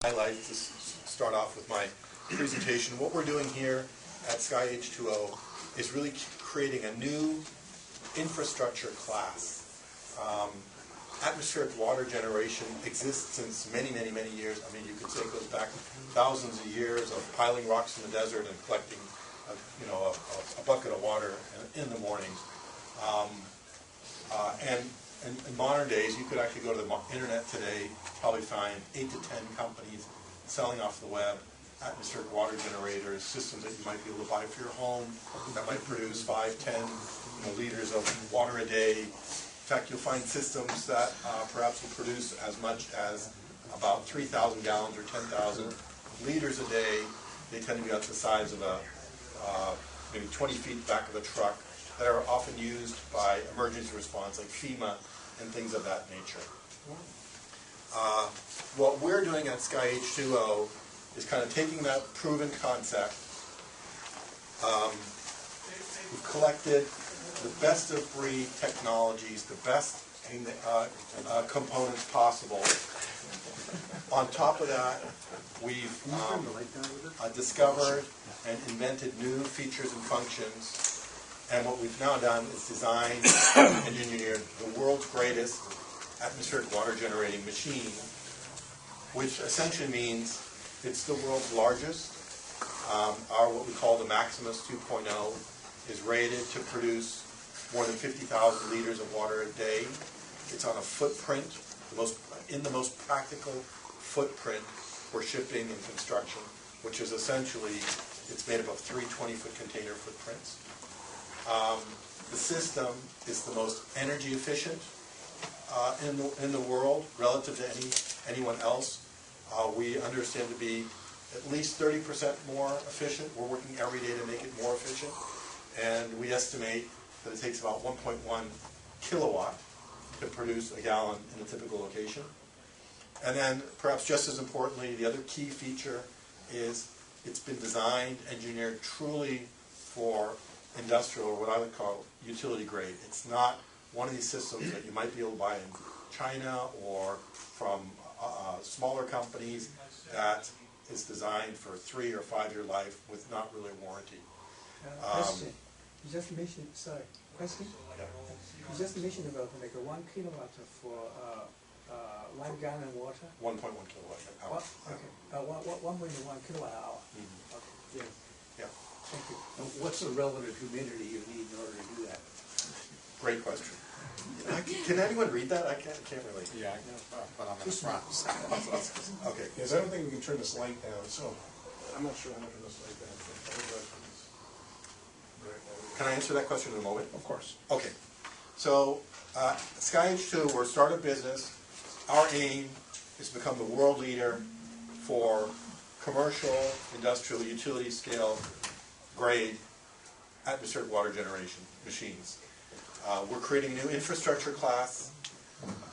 highlight to start off with my presentation. What we're doing here at Sky H2O is really creating a new infrastructure class. Atmospheric water generation exists since many, many, many years. I mean, you could say it goes back thousands of years of piling rocks in the desert and collecting, a bucket of water in the mornings. And in modern days, you could actually go to the internet today, probably find 8 to 10 companies selling off the web atmospheric water generators, systems that you might be able to buy for your home that might produce 5, 10 liters of water a day. In fact, you'll find systems that perhaps will produce as much as about 3,000 gallons or 10,000 liters a day. They tend to be about the size of maybe 20 feet back of a truck, that are often used by emergency response like FEMA and things of that nature. What we're doing at Sky H2O is kind of taking that proven concept. We've collected the best of breed technologies, the best components possible. On top of that, we've discovered and invented new features and functions. And what we've now done is designed and engineered the world's greatest atmospheric water generating machine, which essentially means it's the world's largest. Our what we call the Maximus 2.0 is rated to produce more than 50,000 liters of water a day. It's on a footprint, the most practical footprint for shipping and construction, which is essentially, it's made up of 3 20-foot container footprints. The system is the most energy efficient in the world relative to anyone else. We understand to be at least 30% more efficient. We're working every day to make it more efficient. And we estimate that it takes about 1.1 kilowatt to produce a gallon in a typical location. And then, perhaps just as importantly, the other key feature is it's been designed, engineered truly for industrial, or what I would call utility grade. It's not one of these systems that you might be able to buy in China or from smaller companies that is designed for 3 or 5 year life with not really a warranty. Question. You just mentioned, sorry, question? Yeah. You just mentioned about like 1 kilowatt for 1 gallon water? 1.1 kilowatt hour. Okay. 1.1 kilowatt hour. Mm-hmm. Okay. Yeah. Thank you. What's the relative humidity you need in order to do that? Great question. Can anyone read that? I can't really. Yeah, but I'm in the front. Okay. Yes, I don't think we can turn this light down, so I'm not sure how to turn this light down. Can I answer that question in a moment? Of course. Okay. So, Sky H2, we're a startup business. Our aim is to become the world leader for commercial, industrial, utility scale, grade atmospheric water generation machines. We're creating a new infrastructure class.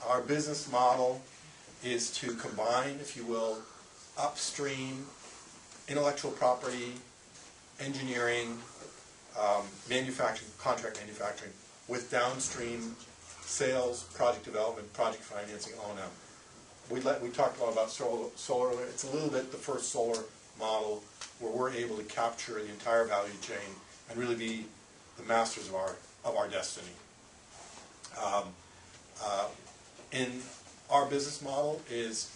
Our business model is to combine, if you will, upstream intellectual property, engineering, manufacturing, contract manufacturing, with downstream sales, project development, project financing, O&M. We talked a lot about solar earlier. It's a little bit the first solar model where we're able to capture the entire value chain and really be the masters of our destiny. In our business model is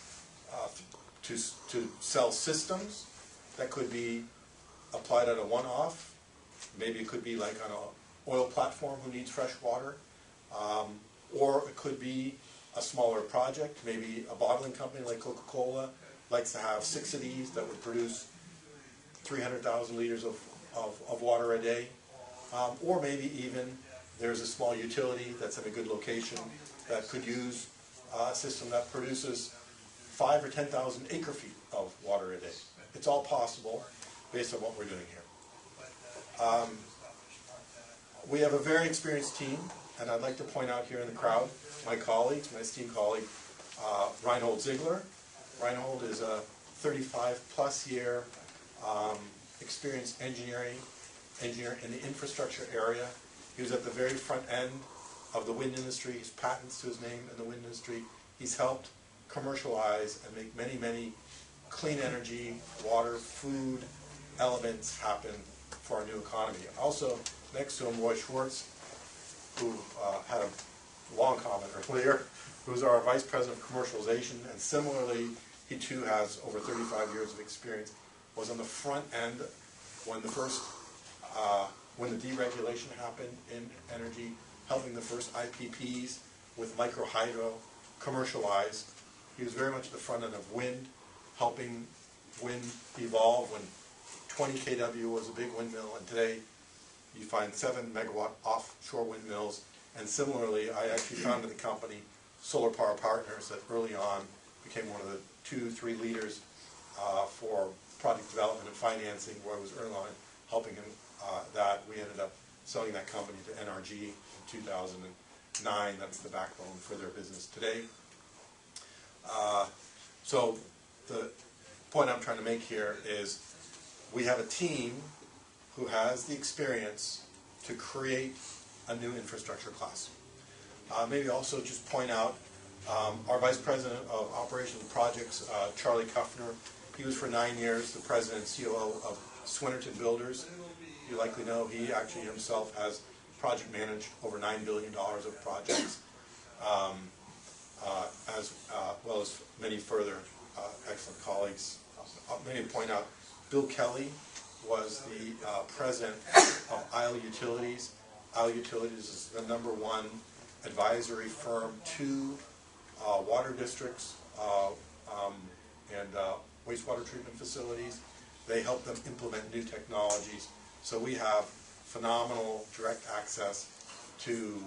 to sell systems that could be applied at a one-off. Maybe it could be like on an oil platform who needs fresh water, or it could be a smaller project. Maybe a bottling company like Coca-Cola likes to have 6 of these that would produce 300,000 liters of water a day. Or maybe even there's a small utility that's in a good location that could use a system that produces 5 or 10,000 acre feet of water a day. It's all possible based on what we're doing here. We have a very experienced team, and I'd like to point out here in the crowd my colleagues, my esteemed colleague, Reinhold Ziegler. Reinhold is a 35-plus year experienced engineer in the infrastructure area. He was at the very front end of the wind industry. He's patents to his name in the wind industry. He's helped commercialize and make many, many clean energy, water, food elements happen for our new economy. Also, next to him, Roy Schwartz, who had a long comment earlier, who's our Vice President of Commercialization, and similarly, he too has over 35 years of experience, was on the front end when the first, when the deregulation happened in energy, helping the first IPPs with microhydro commercialize. He was very much at the front end of wind, helping wind evolve when 20 kW was a big windmill, and today you find 7 megawatt offshore windmills. And similarly, I actually founded the company Solar Power Partners that early on became one of the 2-3 leaders for project development and financing, where I was early on helping him that. We ended up selling that company to NRG in 2009. That's the backbone for their business today. So the point I'm trying to make here is we have a team who has the experience to create a new infrastructure class. Maybe also just point out our Vice President of Operations and Projects, Charlie Kuffner. He was for 9 years the President and COO of Swinnerton Builders. You likely know he actually himself has project managed over $9 billion of projects, as well as many further excellent colleagues. Maybe point out Bill Kelly was the president of Isle Utilities. Isle Utilities is the #1 advisory firm to water districts and wastewater treatment facilities. They help them implement new technologies. So we have phenomenal direct access to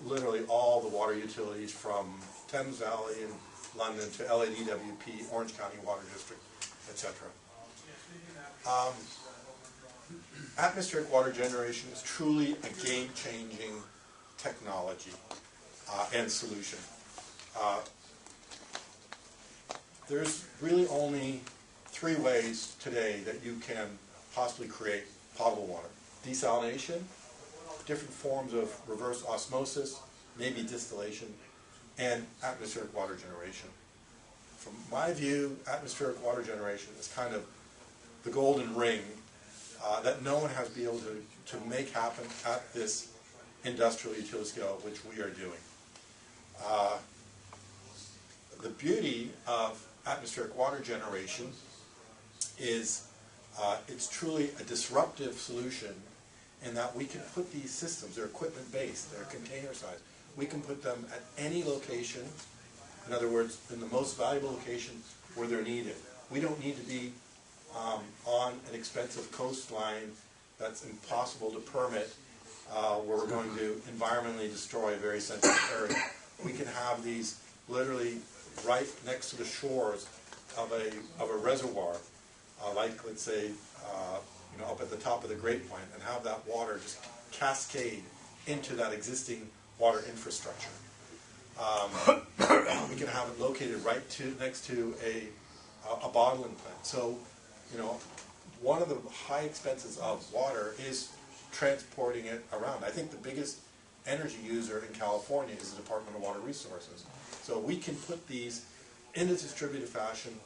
literally all the water utilities from Thames Valley in London to LADWP, Orange County Water District, etc. Atmospheric water generation is truly a game-changing technology and solution. There's really only 3 ways today that you can possibly create potable water. Desalination, different forms of reverse osmosis, maybe distillation, and atmospheric water generation. From my view, atmospheric water generation is kind of the golden ring that no one has been able to make happen at this industrial utility scale, which we are doing. The beauty of atmospheric water generation is it's truly a disruptive solution in that we can put these systems, they're equipment-based, they're container-sized, we can put them at any location, in other words, in the most valuable location where they're needed. We don't need to be on an expensive coastline that's impossible to permit, where we're going to environmentally destroy a very sensitive area. We can have these literally right next to the shores of a reservoir, like let's say up at the top of the Great Plain, and have that water just cascade into that existing water infrastructure. We can have it located right next to a bottling plant. So, one of the high expenses of water is transporting it around. I think the biggest energy user in California is the Department of Water Resources. So we can put these in a distributed fashion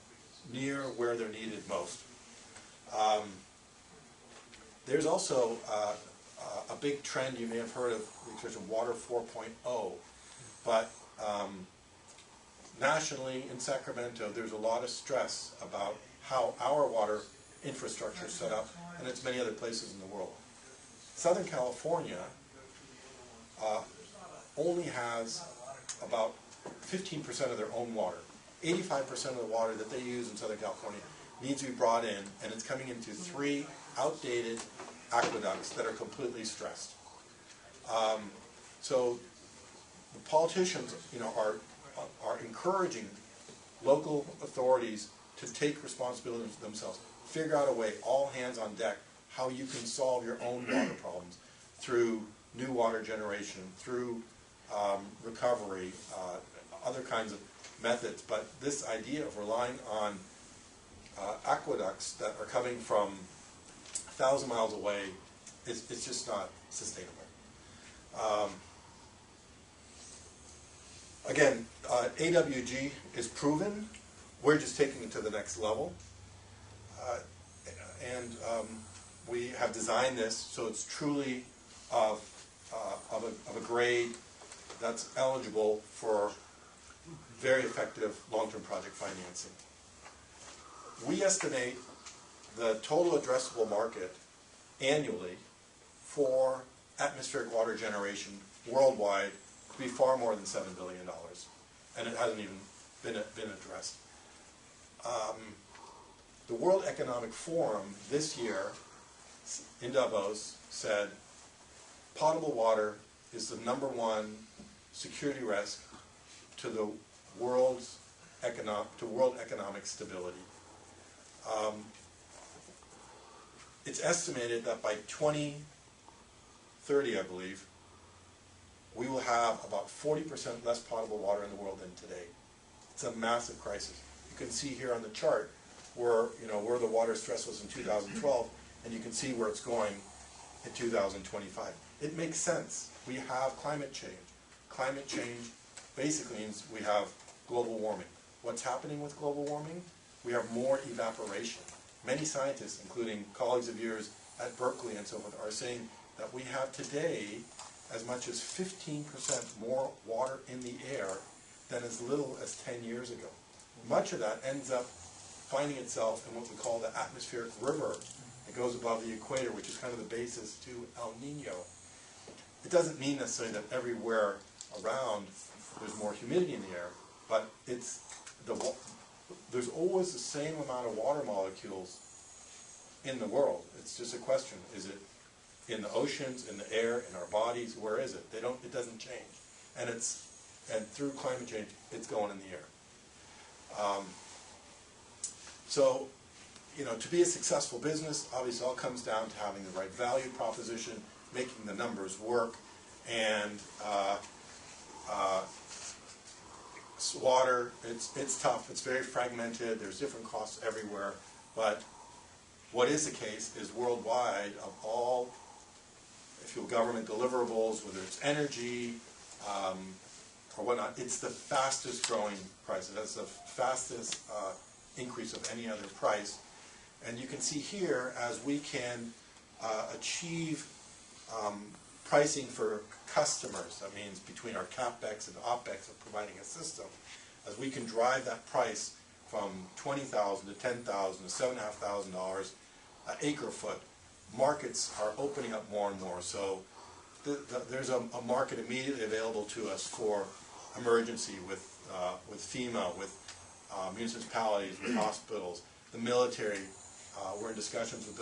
near where they're needed most. There's also a big trend you may have heard of, in terms of Water 4.0, but nationally in Sacramento there's a lot of stress about how our water infrastructure is set up, and it's many other places in the world. Southern California only has about 15% of their own water. 85% of the water that they use in Southern California needs to be brought in, and it's coming into 3 outdated aqueducts that are completely stressed. So the politicians, are encouraging local authorities to take responsibility themselves, figure out a way, all hands on deck, how you can solve your own water problems through new water generation, through recovery, other kinds of methods. But this idea of relying on aqueducts that are coming from 1,000 miles away, it's just not sustainable. Again, AWG is proven we're just taking it to the next level. And we have designed this so it's truly of a grade that's eligible for very effective long-term project financing. We estimate the total addressable market annually for atmospheric water generation worldwide to be far more than $7 billion, and it hasn't even been addressed. The World Economic Forum this year in Davos said potable water is the #1 security risk to the world economic stability. It's estimated that by 2030, I believe, we will have about 40% less potable water in the world than today. It's a massive crisis. You can see here on the chart where the water stress was in 2012, and you can see where it's going in 2025. It makes sense. We have climate change. Climate change basically means we have global warming. What's happening with global warming? We have more evaporation. Many scientists, including colleagues of yours at Berkeley and so forth, are saying that we have today as much as 15% more water in the air than as little as 10 years ago. Much of that ends up finding itself in what we call the atmospheric river. It goes above the equator, which is kind of the basis to El Nino. It doesn't mean necessarily that everywhere around there's more humidity in the air, but there's always the same amount of water molecules in the world. It's just a question: is it in the oceans, in the air, in our bodies? Where is it? It doesn't change, and through climate change, it's going in the air. So, to be a successful business, obviously, all comes down to having the right value proposition, making the numbers work, and water, it's tough, it's very fragmented, there's different costs everywhere, but what is the case is worldwide, of all, if you will, government deliverables, whether it's energy or whatnot, it's the fastest growing price. It has the fastest increase of any other price. And you can see here, as we can achieve pricing for customers, that means between our CapEx and OpEx of providing a system, as we can drive that price from $20,000 to $10,000 to $7,500 an acre foot, markets are opening up more and more. So there's a market immediately available to us for emergency with FEMA, with municipalities, with hospitals, the military. We're in discussions with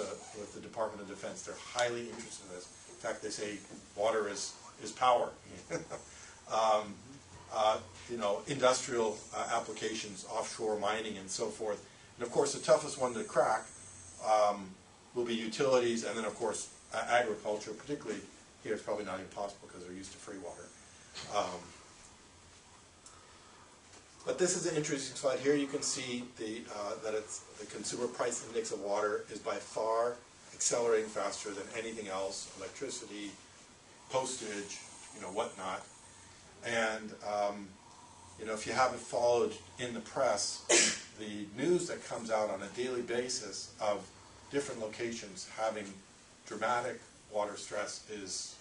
the Department of Defense. They're highly interested in this. In fact, they say water is power. Industrial applications, offshore mining, and so forth. And of course, the toughest one to crack will be utilities, and then of course agriculture. Particularly here, it's probably not even possible because they're used to free water. But this is an interesting slide. Here you can see that it's the consumer price index of water is by far accelerating faster than anything else, electricity, postage, whatnot. And if you haven't followed in the press, the news that comes out on a daily basis of different locations having dramatic water stress is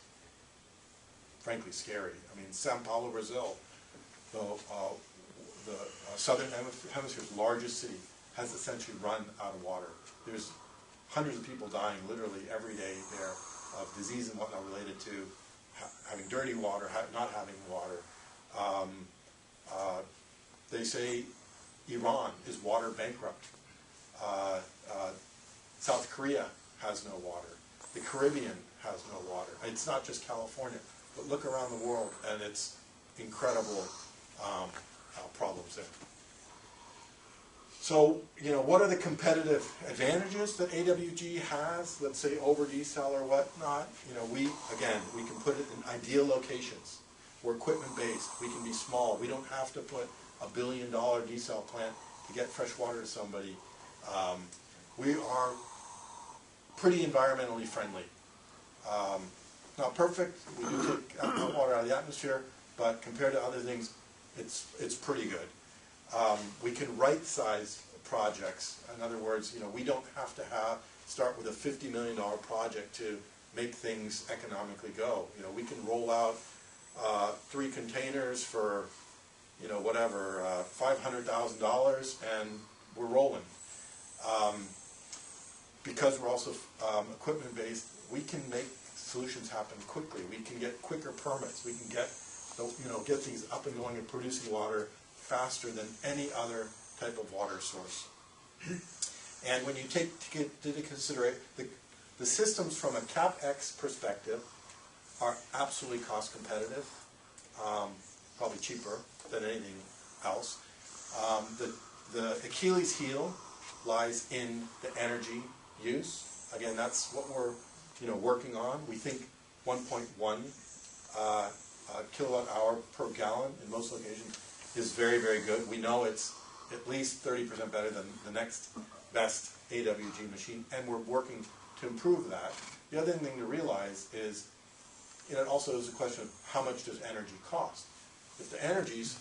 frankly scary. I mean, Sao Paulo, Brazil, the southern hemisphere's largest city, has essentially run out of water. There's hundreds of people dying literally every day there of disease and whatnot related to having dirty water, not having water. They say Iran is water bankrupt. South Korea has no water. The Caribbean has no water. It's not just California, but look around the world, and it's incredible problems there. So, what are the competitive advantages that AWG has, let's say over desal or whatnot? We can put it in ideal locations. We're equipment-based. We can be small. We don't have to put a $1 billion desal plant to get fresh water to somebody. We are pretty environmentally friendly. Not perfect. We do take water out of the atmosphere, but compared to other things, it's pretty good. We can right-size projects. In other words, we don't have to start with a $50 million project to make things economically go. We can roll out 3 containers for, whatever, $500,000, and we're rolling. Because we're also equipment-based, we can make solutions happen quickly. We can get quicker permits. We can get things up and going and producing water faster than any other type of water source. And when you take into consideration the systems from a CapEx perspective are absolutely cost competitive, probably cheaper than anything else. The Achilles heel lies in the energy use. Again, that's what we're working on. We think 1.1 kilowatt hour per gallon in most locations is very, very good. We know it's at least 30% better than the next best AWG machine, and we're working to improve that. The other thing to realize is, it also is a question of how much does energy cost. If the energy's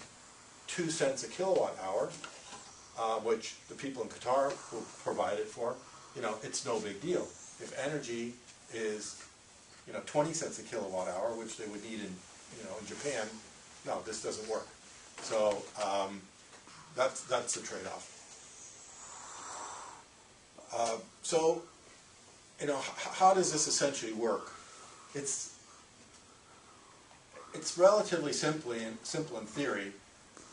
2 cents a kilowatt hour, which the people in Qatar will provide it for, it's no big deal. If energy is 20 cents a kilowatt hour, which they would need in Japan, no, this doesn't work. So that's the trade-off. So how does this essentially work? It's relatively simple in theory.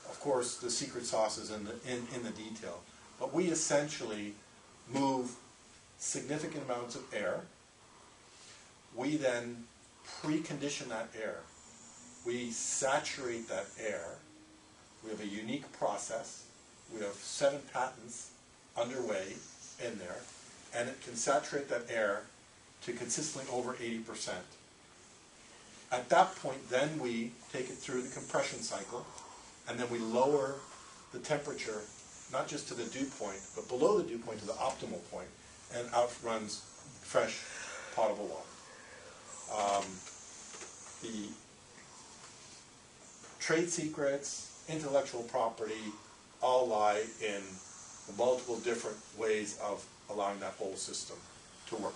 Of course, the secret sauce is in the detail. But we essentially move significant amounts of air. We then precondition that air. We saturate that air. We have a unique process. We have 7 patents underway in there, and it can saturate that air to consistently over 80%. At that point, then we take it through the compression cycle, and then we lower the temperature, not just to the dew point, but below the dew point to the optimal point, and out runs fresh, potable water. The trade secrets, intellectual property, all lie in the multiple different ways of allowing that whole system to work.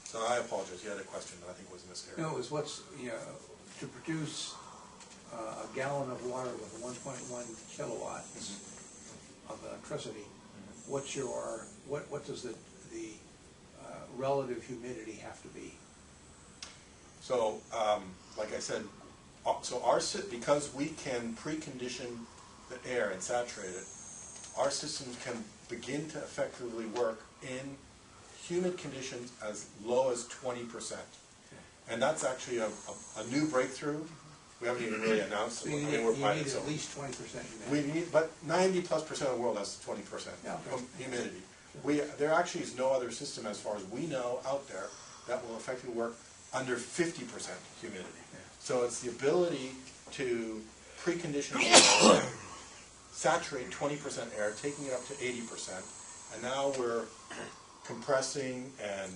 So I apologize, you had a question that I think was in this area. No, it was to produce a gallon of water with 1.1 kilowatts of electricity. What does the relative humidity have to be? So, like I said, because we can precondition the air and saturate it, our systems can begin to effectively work in humid conditions as low as 20%. And that's actually a new breakthrough. We haven't even really announced it. So you need at least 20% humidity. But 90+% of the world has 20% humidity. There actually is no other system, as far as we know, out there that will effectively work under 50% humidity. So it's the ability to precondition the air, saturate 20% air, taking it up to 80%, and now we're compressing and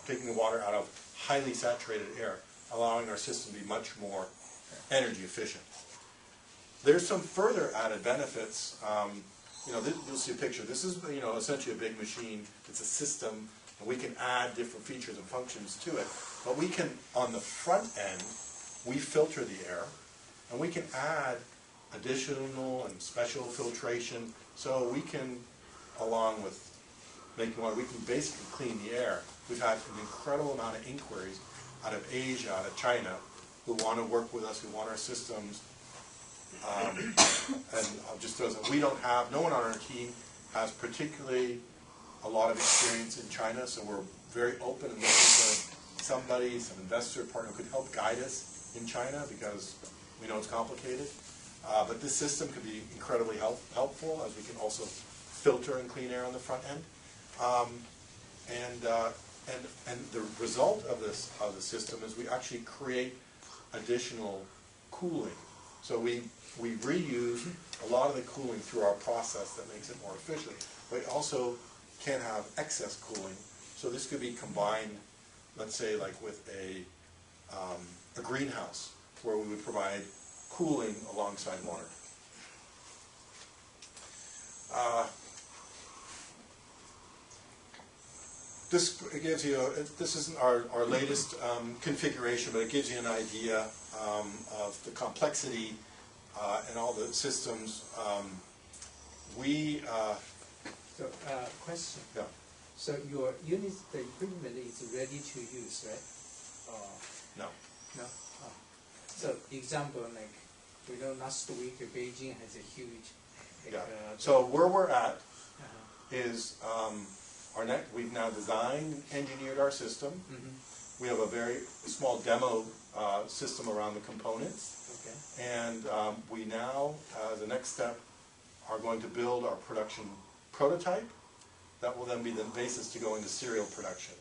taking the water out of highly saturated air, allowing our system to be much more energy efficient. There's some further added benefits. You'll see a picture. This is essentially a big machine. It's a system, and we can add different features and functions to it. But we can, on the front end, we filter the air, and we can add additional and special filtration. So we can, along with making water, we can basically clean the air. We've had an incredible amount of inquiries out of Asia, out of China, who want to work with us, who want our systems. And just as no one on our team has particularly a lot of experience in China, so we're very open and looking for somebody, some investor partner who could help guide us in China, because we know it's complicated. But this system could be incredibly helpful, as we can also filter and clean air on the front end. And the result of the system is we actually create additional cooling. So we reuse a lot of the cooling through our process that makes it more efficient. But also can have excess cooling. So this could be combined, let's say, like with a greenhouse, where we would provide cooling alongside water. This gives you, this isn't our latest configuration, but it gives you an idea of the complexity and all the systems. So, question. Yeah. So your unit, the equipment is ready to use, right? No. No? Oh. So example, like, we know last week Beijing has a huge, like, Yeah. So where we're at is we've now designed, engineered our system. We have a very small demo system around the components. Okay. And we now, the next step, are going to build our production prototype. That will then be the basis to go into serial production.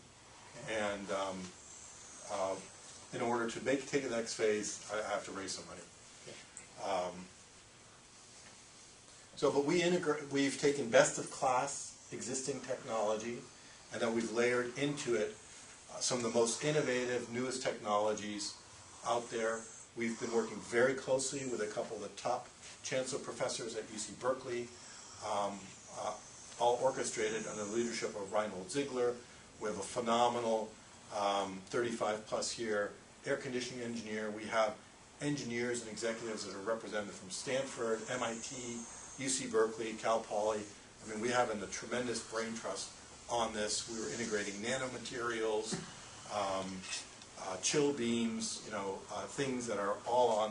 Okay. And in order to take the next phase, I have to raise some money. Okay. But we've taken best of class existing technology, and then we've layered into it some of the most innovative, newest technologies out there. We've been working very closely with a couple of the top chancellor professors at UC Berkeley, all orchestrated under the leadership of Reinhold Ziegler. We have a phenomenal 35-plus year air conditioning engineer. We have engineers and executives that are represented from Stanford, MIT, UC Berkeley, Cal Poly. I mean, we have a tremendous brain trust on this. We were integrating nanomaterials, chill beams, things that are all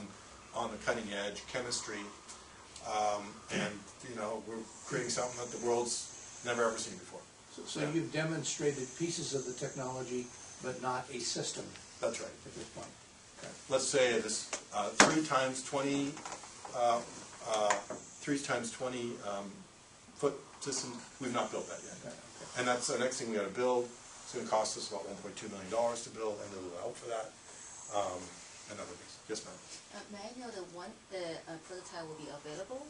on the cutting edge, chemistry, and we're creating something that the world's never ever seen before. So you've demonstrated pieces of the technology, but not a system. That's right. At this point. Okay. Let's say this 3 times 20 foot system. We've not built that yet, Okay. and that's the next thing we got to build. It's going to cost us about $1.2 million to build, and a little help for that, and other things. Yes, ma'am. May I know the prototype will be available?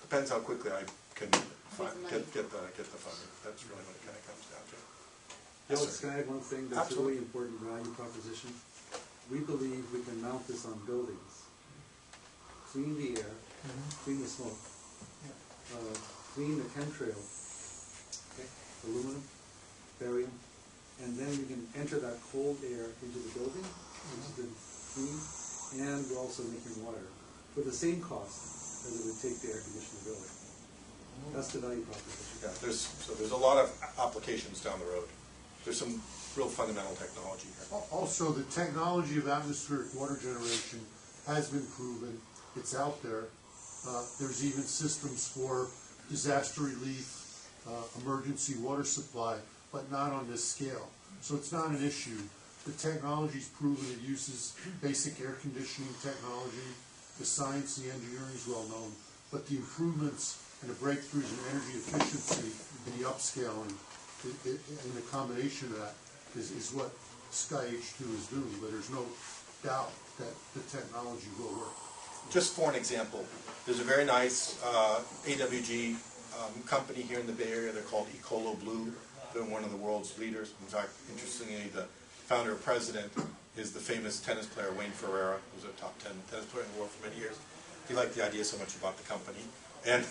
Depends how quickly I can get the funding. That's really what it kind of comes down to. Yes, Alex, sir. can I add one thing that's a Absolutely. really important value proposition? We believe we can mount this on buildings, clean the air, clean the smoke, clean the chemtrail, aluminum, barium, and then we can enter that cold air into the building, which is then clean, and we're also making water for the same cost as it would take to air condition the building. That's the value proposition. Yeah, there's a lot of applications down the road. There's some real fundamental technology here. Also, the technology of atmospheric water generation has been proven. It's out there. There's even systems for disaster relief, emergency water supply, but not on this scale. So it's not an issue. The technology's proven. It uses basic air conditioning technology. The science, the engineering is well known. But the improvements and the breakthroughs in energy efficiency and the upscaling and the combination of that is what Sky H2O is doing. But there's no doubt that the technology will work. Just for an example, there's a very nice AWG company here in the Bay Area. They're called Ecolo Blue. They're one of the world's leaders. In fact, interestingly, the founder and president is the famous tennis player Wayne Ferreira, who's a top 10 tennis player in the world for many years. He liked the idea so much about the company. And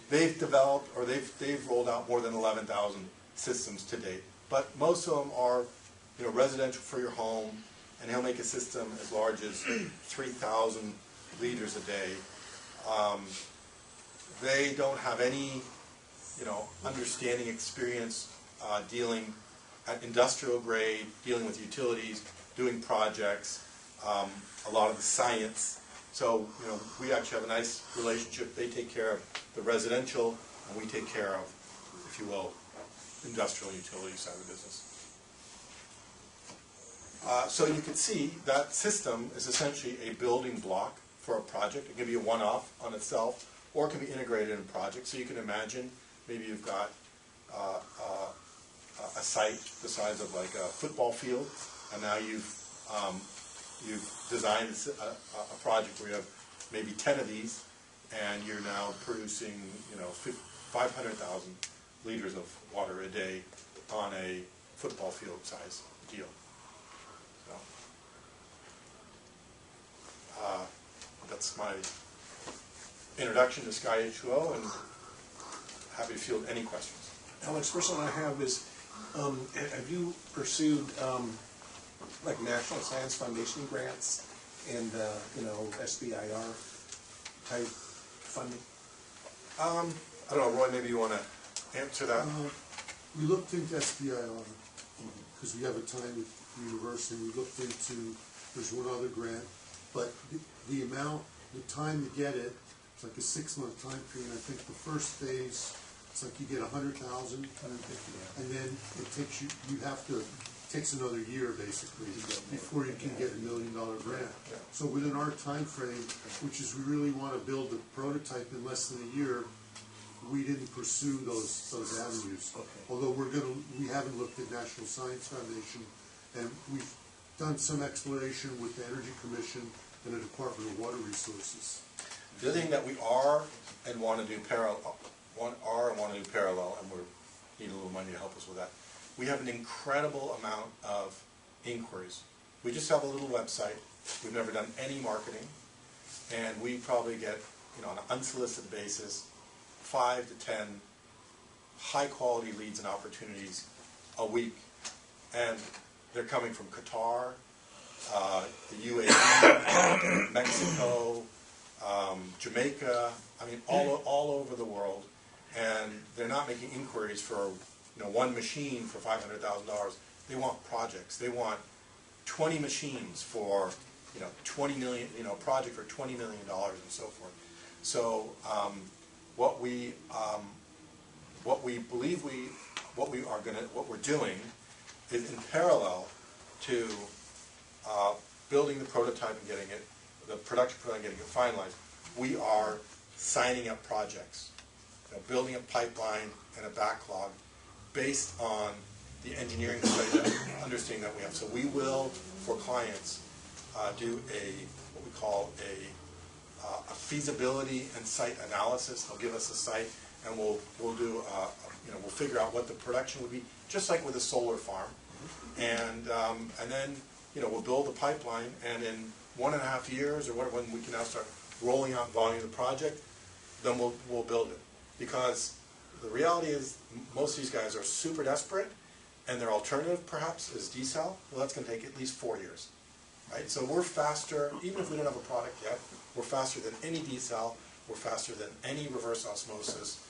they've developed, or they've rolled out more than 11,000 systems to date. But most of them are residential for your home, and he'll make a system as large as 3,000 liters a day. They don't have any, understanding, experience dealing at industrial grade, dealing with utilities, doing projects, a lot of the science. So, we actually have a nice relationship. They take care of the residential, and we take care of, if you will, industrial utility side of the business. So you can see that system is essentially a building block for a project. It can be a one-off on itself, or it can be integrated in a project. So you can imagine maybe you've got a site the size of like a football field, and now you've designed a project where you have maybe 10 of these, and you're now producing 500,000 liters of water a day on a football field size deal. So that's my introduction to Sky H2O, and happy to field any questions. Alex, first one I have is, have you pursued like National Science Foundation grants and SBIR type funding? I don't know, Roy, maybe you want to answer that? We looked into SBIR, because we have a tie with the university. We looked into, there's one other grant, but the amount, the time to get it, it's like a 6-month time period. I think the first phase, it's like you get 100,000, 150, and then it takes you takes another year basically before you can get $1 million grant. So within our time frame, which is we really want to build the prototype in less than a year, we didn't pursue those avenues. Although we haven't looked at National Science Foundation, and we've done some exploration with the Energy Commission and the Department of Water Resources. The other thing that we are and want to do parallel, and we need a little money to help us with that. We have an incredible amount of inquiries. We just have a little website. We've never done any marketing, and we probably get, on an unsolicited basis, 5 to 10 high-quality leads and opportunities a week, and they're coming from Qatar, the UAE, Mexico, Jamaica. I mean, all over the world, and they're not making inquiries for one machine for $500,000. They want projects. They want 20 machines for 20 million, project for $20 million and so forth. So what we're doing is in parallel to building the prototype and getting it, the production prototype and getting it finalized. We are signing up projects, building a pipeline and a backlog based on the engineering study understanding that we have. So we will, for clients, do what we call a feasibility and site analysis. They'll give us a site, and we'll do we'll figure out what the production would be, just like with a solar farm, and then we'll build a pipeline, and in 1.5 years or whatever, when we can now start rolling out volume of the project, then we'll build it. Because the reality is most of these guys are super desperate, and their alternative perhaps is desal. Well, that's going to take at least 4 years, right? So we're faster, even if we don't have a product yet, we're faster than any desal, we're faster than any reverse osmosis,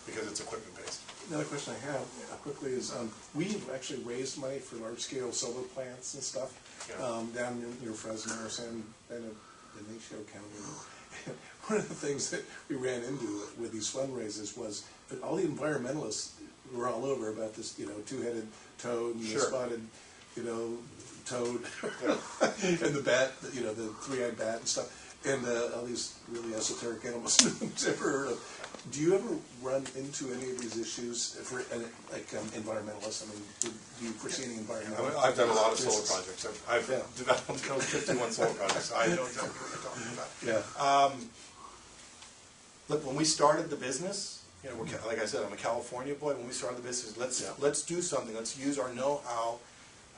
because it's equipment based. Another question I have quickly is, we've actually raised money for large-scale solar plants and stuff down near Fresno or San Bernardino County. One of the things that we ran into with these fundraisers was that all the environmentalists were all over about this, two-headed toad and the spotted, toad and the bat, the three-eyed bat and stuff, and all these really esoteric animals nobody's ever heard of. Do you ever run into any of these issues for environmentalists? I mean, do you foresee any environmental? I've done a lot of solar projects. I've developed 51 solar projects. I know exactly what you're talking about. Yeah. Look, when we started the business, like I said, I'm a California boy. When we started the business, let's do something. Let's use our know-how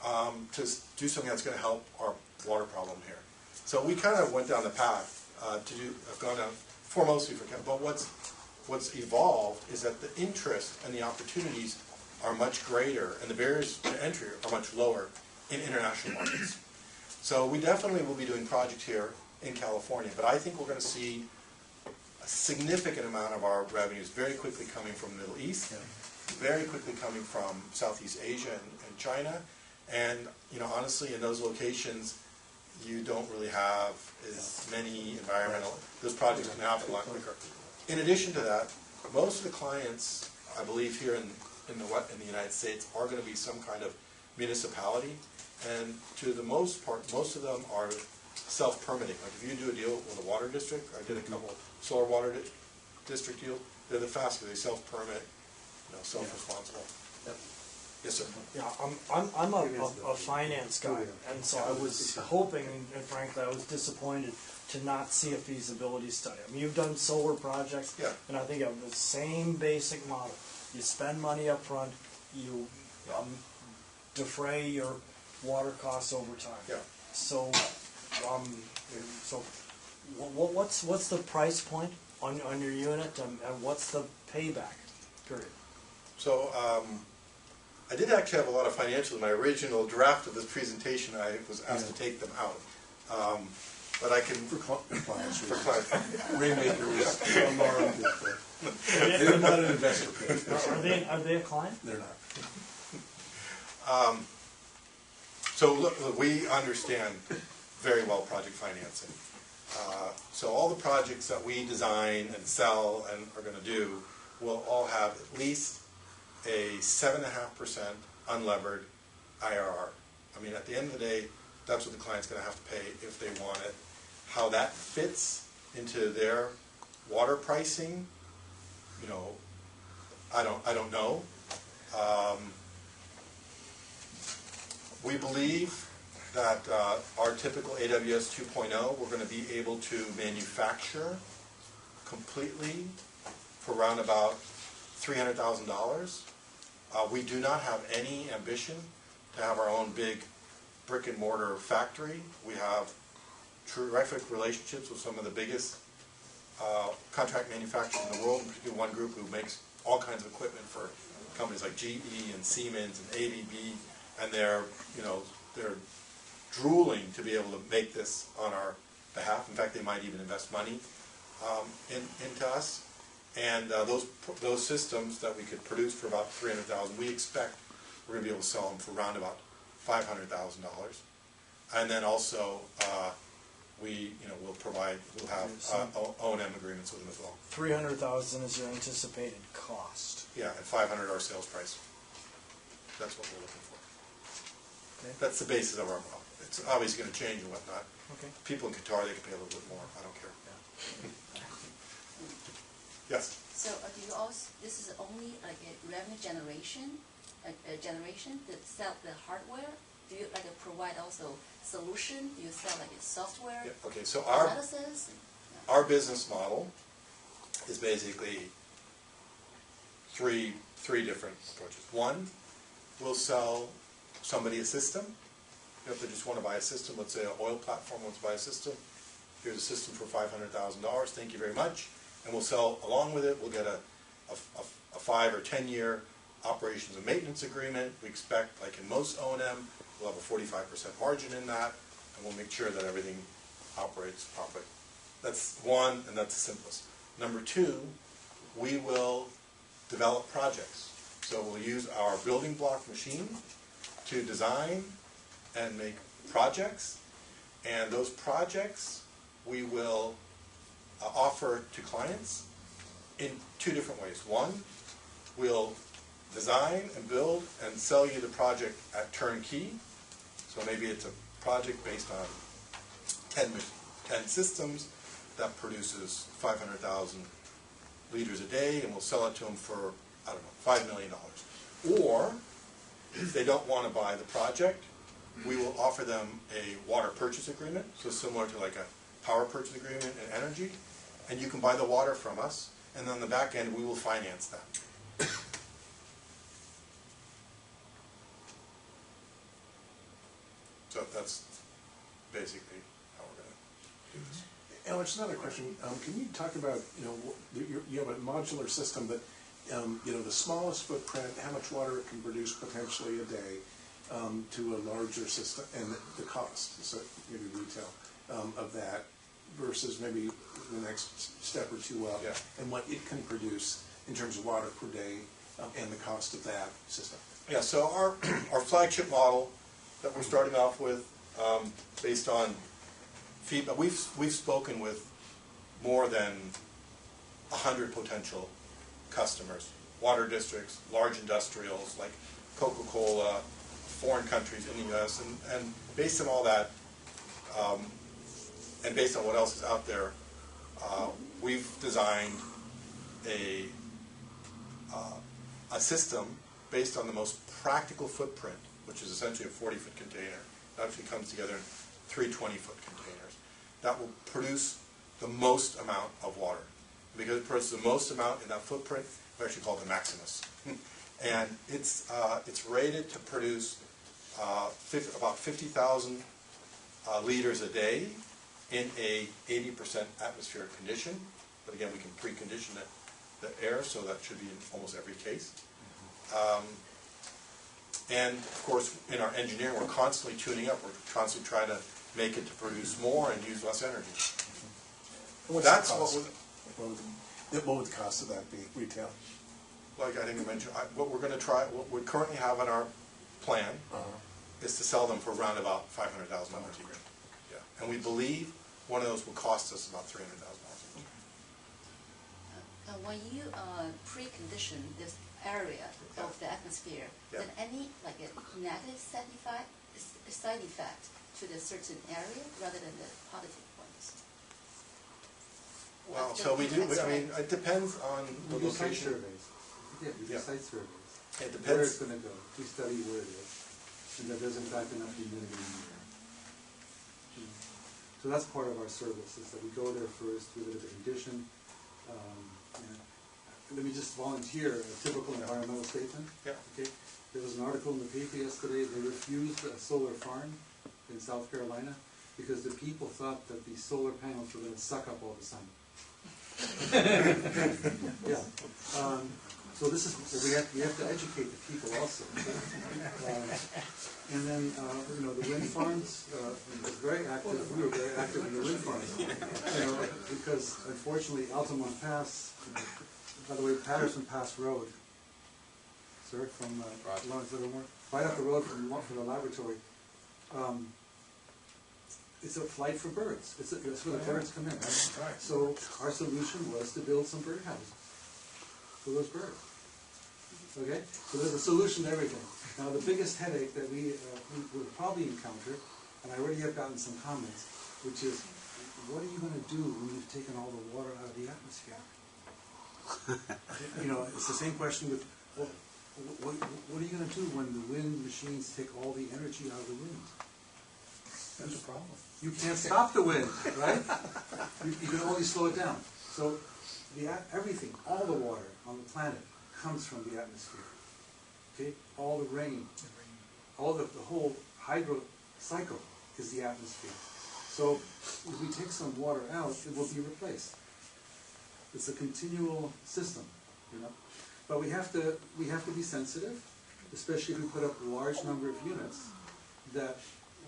to do something that's going to help our water problem here. So we kind of went down the path I've gone down foremostly for but what's evolved is that the interest and the opportunities are much greater, and the barriers to entry are much lower in international markets. So we definitely will be doing projects here in California, but I think we're going to see a significant amount of our revenues very quickly coming from the Middle East, very quickly coming from Southeast Asia and China, and honestly, in those locations, you don't really have as many those projects can happen a lot quicker. In addition to that, most of the clients, I believe, here in the United States are going to be some kind of municipality, and to the most part, most of them are self-permitting. Like if you do a deal with a water district, I did a couple solar water district deals, they're the fastest. They self-permit, self-responsible. Yes, sir. Yeah, I'm a finance guy, and so I was hoping, and frankly, I was disappointed to not see a feasibility study. I mean, you've done solar projects, and I think you have the same basic model. You spend money up front, you defray your water costs over time. Yeah. So what's the price point on your unit, and what's the payback period? So I did actually have a lot of financials in my original draft of this presentation. I was asked to take them out. But I can... For clients. For clients. Rainmaker was alarmed. They're not an investor page. Are they a client? They're not. So look, we understand very well project financing. So all the projects that we design and sell and are going to do will all have at least a 7.5% unlevered IRR. I mean, at the end of the day, that's what the client's going to have to pay if they want it. How that fits into their water pricing, you know, I don't know. We believe that our typical AWS 2.0, we're going to be able to manufacture completely for around about $300,000. We do not have any ambition to have our own big brick and mortar factory. We have terrific relationships with some of the biggest contract manufacturers in the world, particularly one group who makes all kinds of equipment for companies like GE and Siemens and ABB, and they're drooling to be able to make this on our behalf. In fact, they might even invest money into us. And those systems that we could produce for about $300,000, we expect we're going to be able to sell them for around about $500,000. And then also we'll have O&M agreements with them as well. 300,000 is your anticipated cost. Yeah, and 500 our sales price. That's what we're looking for. Okay. That's the basis of our model. It's obviously going to change and whatnot. Okay. People in Qatar, they can pay a little bit more. I don't care. Yes. So do you also, this is only like a revenue generation, that sell the hardware? Do you like provide also solution? Do you sell like a software? Yeah, okay, so analysis? our business model is basically three different approaches. One, we'll sell somebody a system. If they just want to buy a system, let's say an oil platform wants to buy a system. Here's a system for $500,000. Thank you very much. And we'll sell along with it. We'll get a 5 or 10 year operations and maintenance agreement. We expect, like in most O&M, we'll have a 45% margin in that, and we'll make sure that everything operates properly. That's one, and that's the simplest. Number two, we will develop projects. So we'll use our building block machine to design and make projects, and those projects we will offer to clients in two different ways. One, we'll design and build and sell you the project at turnkey. So maybe it's a project based on 10 systems that produces 500,000 liters a day, and we'll sell it to them for, I don't know, $5 million. Or, if they don't want to buy the project, we will offer them a water purchase agreement, so similar to like a power purchase agreement in energy, and you can buy the water from us, and then on the back end, we will finance that. So that's basically how we're going to do this. Alex, another question. Can you talk about, you have a modular system, but the smallest footprint, how much water it can produce potentially a day, to a larger system, and the cost, so maybe retail, of that, versus maybe the next step or two up, Yeah. and what it can produce in terms of water per day, and the cost of that system. Yeah, so our flagship model that we're starting off with, based on feedback, we've spoken with more than 100 potential customers, water districts, large industrials like Coca-Cola, foreign countries in the U.S., and based on all that, and based on what else is out there, we've designed a system based on the most practical footprint, which is essentially a 40-foot container. It actually comes together in 3 20-foot containers. That will produce the most amount of water. Because it produces the most amount in that footprint, we actually call it the Maximus. And it's rated to produce about 50,000 liters a day in a 80% atmospheric condition, but again, we can precondition the air, so that should be in almost every case. And of course, in our engineering, we're constantly tuning up. We're constantly trying to make it to produce more and use less energy. What's That's the cost? what What would the cost of that be, retail? like I think I mentioned, what we're going to try, what we currently have on our plan is to sell them for around about $500,000 each. Yeah, and we believe one of those will cost us about $300,000 each. When you precondition this area of the atmosphere, Yeah. then any like a negative side effect to the certain area rather than the positive ones? Well, so we do, I mean, it depends on the We do site location. surveys. Yeah, we do Yeah. site surveys. It Where depends. it's gonna go, we study where it is, and that there's in fact enough humidity in the air. So that's part of our service, is that we go there first, we look at the condition. And let me just volunteer a typical environmental statement. Yeah. Okay, there was an article in the paper yesterday, they refused a solar farm in South Carolina because the people thought that the solar panels were gonna suck up all the sun. Yeah. So this is, we have to educate the people also. And then, the wind farms, was very active, we were very active in the wind farms. Because unfortunately Altamont Pass, by the way, Patterson Pass Road, sir, from Lawrence Livermore, right up the road from the laboratory, it's a flight for birds. It's where the birds come in, right? So our solution was to build some birdhouses for those birds. Okay? So there's a solution to everything. Now the biggest headache that we will probably encounter, and I already have gotten some comments, which is, what are you going to do when you've taken all the water out of the atmosphere? It's the same question with, well, what are you going to do when the wind machines take all the energy out of the wind? That's a problem. You can't stop the wind, right? You can only slow it down. So everything, all the water on the planet comes from the atmosphere. Okay? All the rain, all the whole hydro cycle is the atmosphere. So if we take some water out, it will be replaced. It's a continual system, But we have to be sensitive, especially if we put up a large number of units, that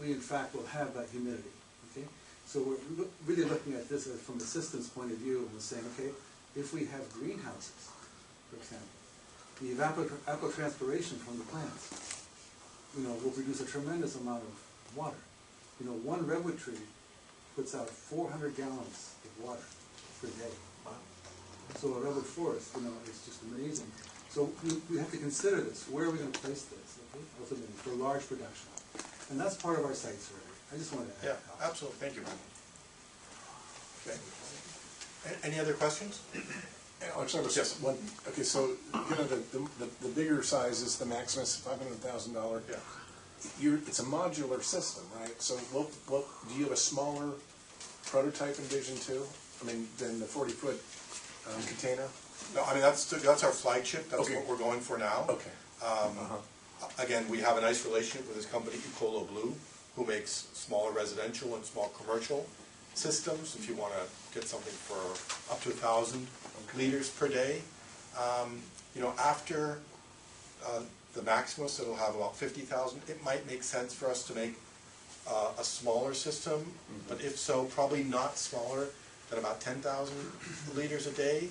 we in fact will have that humidity. Okay? So we're really looking at this from the systems point of view and saying, okay, if we have greenhouses, for example, the evapotranspiration from the plants, will produce a tremendous amount of water. One redwood tree puts out 400 gallons of water per day. So a redwood forest, is just amazing. So we have to consider this. Where are we going to place this? Okay? Ultimately, for large production, and that's part of our site survey. I just wanted to add. Yeah, absolutely. Thank you, Ron. Okay. Any other questions? Yes. One. Okay, so the bigger size is the Maximus $500,000. Yeah. It's a modular system, right? So, what do you have a smaller prototype envision too? I mean, than the 40-foot container? No, I mean that's our flagship. That's Okay. what we're going for now. Okay. Again, we have a nice relationship with this company, Ecolo Blue, who makes smaller residential and small commercial systems. If you want to get something for up to 1,000 liters per day, after the Maximus, it'll have about 50,000. It might make sense for us to make a smaller system, but if so, probably not smaller than about 10,000 liters a day.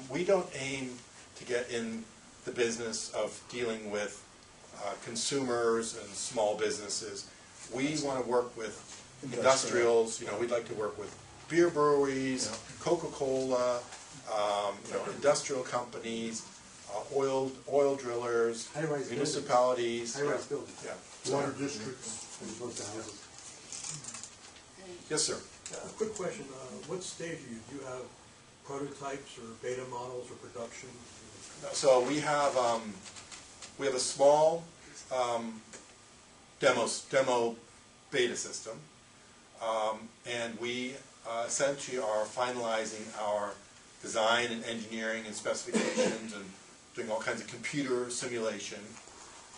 We don't aim to get in the business of dealing with consumers and small businesses. We want to work with industrials. We'd like to work with beer breweries, Coca-Cola, industrial companies, oil drillers, High-rise municipalities. High-rise buildings. Yeah. Water districts. As opposed to houses. Yes, sir. A quick question, what stage are you? Do you have prototypes or beta models or production? So we have a small demo beta system, and we essentially are finalizing our design and engineering and specifications and doing all kinds of computer simulation.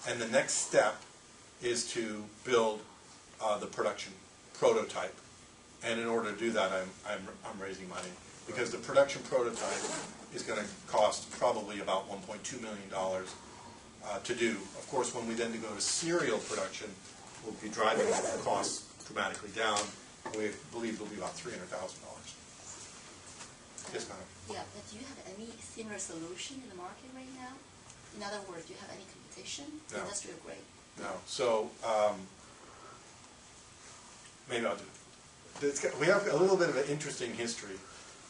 And the next step is to build the production prototype And in order to do that, I'm raising money, because the production prototype is going to cost probably about $1.2 million to do. Of course, when we then go to serial production, we'll be driving the costs dramatically down. We believe it'll be about $300,000. Yes, ma'am. Yeah, but do you have any similar solution in the market right now? In other words, do you have any competition? No. Industrial grade? No. So maybe I'll do it. We have a little bit of an interesting history.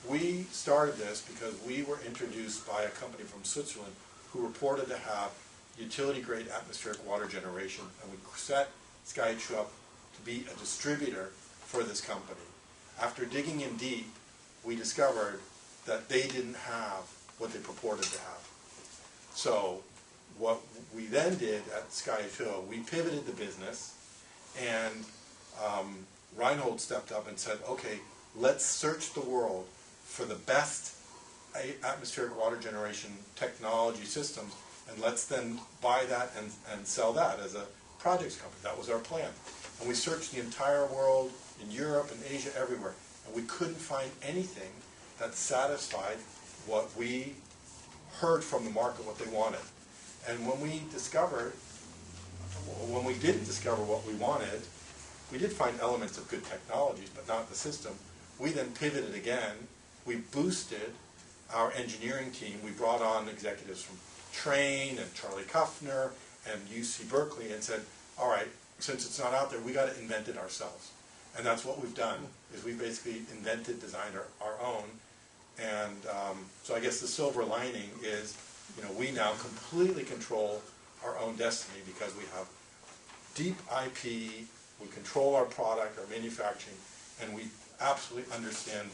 We started this because we were introduced by a company from Switzerland who reported to have utility-grade atmospheric water generation, and we set Sky H2O up to be a distributor for this company. After digging in deep, we discovered that they didn't have what they purported to have. So what we then did at Sky H2O, we pivoted the business, and Reinhold stepped up and said, okay, let's search the world for the best atmospheric water generation technology systems, and let's then buy that and sell that as a projects company. That was our plan. And we searched the entire world, in Europe and Asia, everywhere, and we couldn't find anything that satisfied what we heard from the market, what they wanted. And when we did discover what we wanted, we did find elements of good technologies, but not the system. We then pivoted again. We boosted our engineering team. We brought on executives from Train and Charlie Kuffner and UC Berkeley and said, all right, since it's not out there, we got to invent it ourselves. And that's what we've done, is we basically invented, designed our own. And so I guess the silver lining is, we now completely control our own destiny because we have deep IP, we control our product, our manufacturing, and we absolutely understand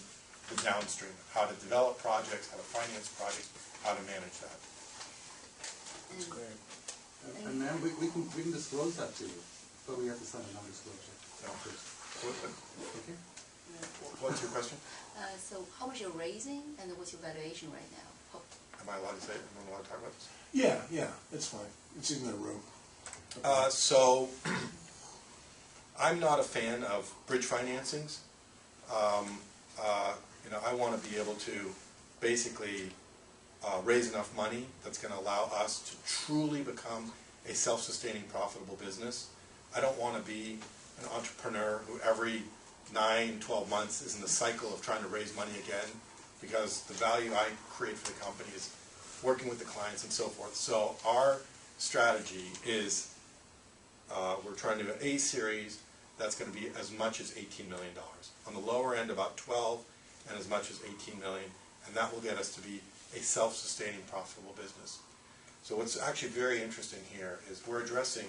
the downstream, how to develop projects, how to finance projects, how to manage that. That's great. And ma'am, we can disclose that to you, but we have to sign a non-disclosure. So, Okay? what's your question? So how much you're raising, and what's your valuation right now? Am I allowed to say it? Am I allowed to talk about this? Yeah, it's fine. It's in the room. So, I'm not a fan of bridge financings. I want to be able to basically raise enough money that's going to allow us to truly become a self-sustaining, profitable business. I don't want to be an entrepreneur who every 9, 12 months is in the cycle of trying to raise money again, because the value I create for the company is working with the clients and so forth. So our strategy is we're trying to do an A series that's going to be as much as $18 million. On the lower end, about 12, and as much as $18 million, and that will get us to be a self-sustaining, profitable business. So what's actually very interesting here is we're addressing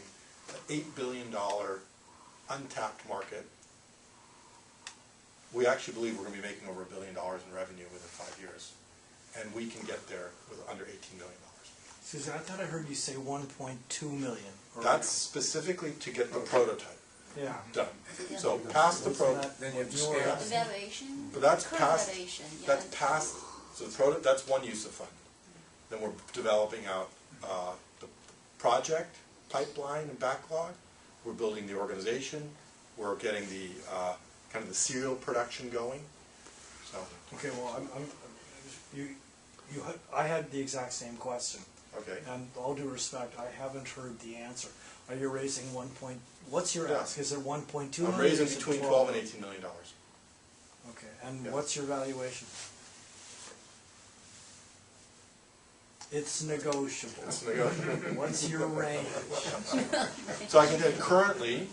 an $8 billion untapped market. We actually believe we're going to be making over $1 billion in revenue within 5 years, and we can get there with under $18 million. Susan, I thought I heard you say 1.2 million. That's specifically to get the prototype done. Yeah. So past the prototype, Then you have to scale. Evaluation? but that's Current past. evaluation, yeah. That's past. So the that's one use of fund. Then we're developing out the project pipeline and backlog. We're building the organization. We're getting the kind of the serial production going. So Okay, well, I had the exact same question. okay. And all due respect, I haven't heard the answer. Are you raising what's your Yeah. ask? Is it 1.2 million? I'm raising Is it between 12 and $18 million. Okay, and Yeah. what's your valuation? It's negotiable. It's negotiable. What's your range? So I can tell you, currently,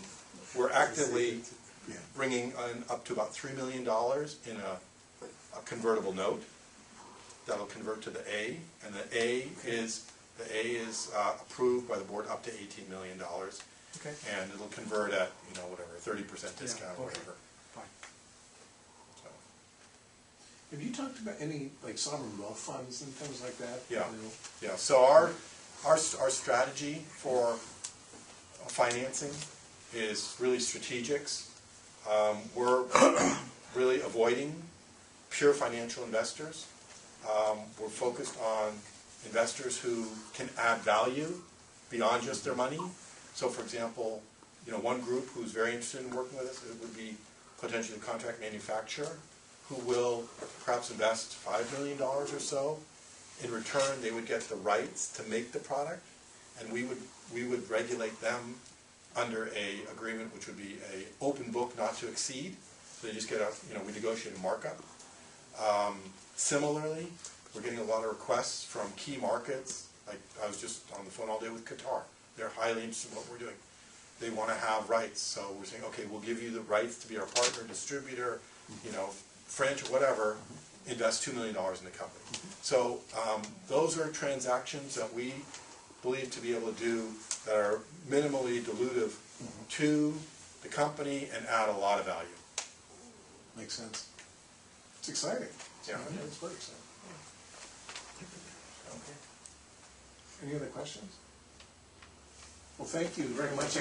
we're actively bringing in up to about $3 million in a convertible note that'll convert to the A, and the A is approved by the board up to $18 million, Okay, and it'll convert at 30% discount, okay. whatever. fine. So, Have you talked about any, like, sovereign wealth funds and things like that? Yeah. You know? yeah. So our strategy for financing is really strategics. We're really avoiding pure financial investors. We're focused on investors who can add value beyond just their money. So, for example, one group who's very interested in working with us, it would be potentially contract manufacturer, who will perhaps invest $5 million or so. In return, they would get the rights to make the product, and we would regulate them under a agreement which would be a open book not to exceed. So they just get we negotiate a markup. Similarly, we're getting a lot of requests from key markets. Like I was just on the phone all day with Qatar. They're highly interested in what we're doing. They want to have rights, so we're saying, okay, we'll give you the rights to be our partner, distributor, French or whatever. Invest $2 million in the company. So those are transactions that we believe to be able to do that are minimally dilutive to the company and add a lot of value. Makes sense. It's exciting. Yeah. It's very exciting. Any other questions? Well, thank you very much.